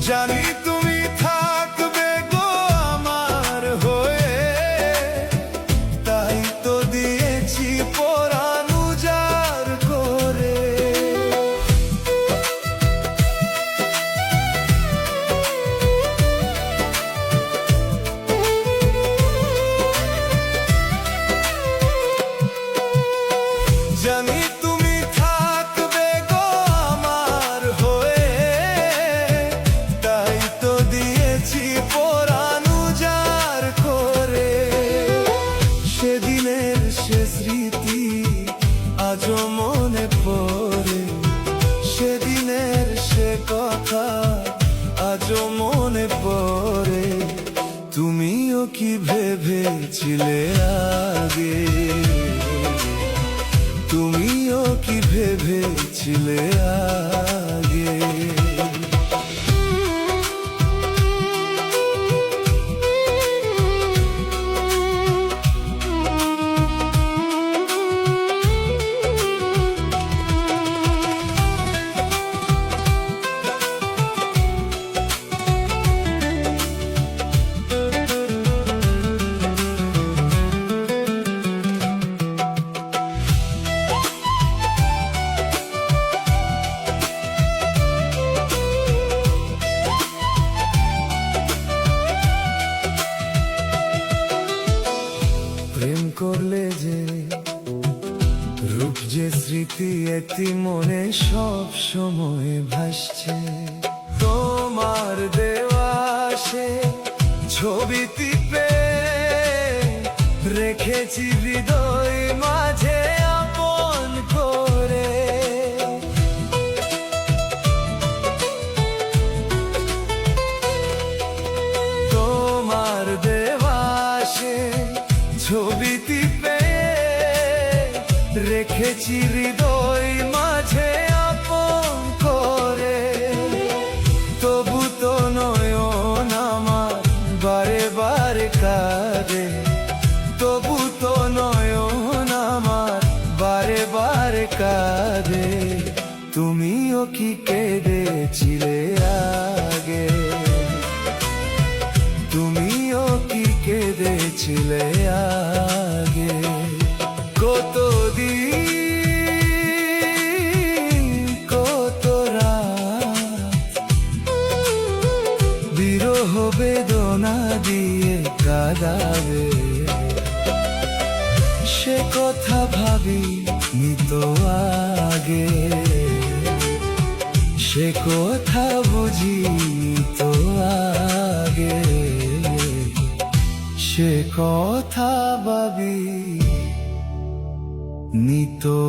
জানি তুমি থাকবে গো আমার হয়ে, তাই তো দিয়েছি পরাণ উজাড় করে। জানি তুমি থাকবে গো আমার হয়ে, তাই তো দিয়েছি পরাণ উজাড় করে। সেদিনের সে স্মৃতি আজও মনে পড়ে, সেদিনের সে কথা আজও মনে পড়ে। তুমিও কি ভেবেছিলে আগে, তুমিও কি ভেবেছিলে আগে। প্রেম করলে যে রূপ যে স্মৃতি এটি মনে সব সময় ভাসছে। তোমার দেওয়া সে ছবি টিপে রেখেছি হৃদয় মাঝে আপন করে। তোমার দেওয়া সে ছবি টিপে রেখেছি হৃদয় মাঝে আপন করে। তবু তো নয়ন আমার বারে বারে কাঁদে, তবু তো নয়ন আমার বারে বারে কাঁদে। তুমিও কি কেঁদেছিলে আগে, তুমিও কি কেঁদেছিলে আগে। কতদিন কত রাত বিরহ বেদনা দিয়ে কাঁদাবে, সে কথা ভাবিনি তো আগে, সে কথা বুঝিনি তো আগে, সে কথা ভাবি নিতো।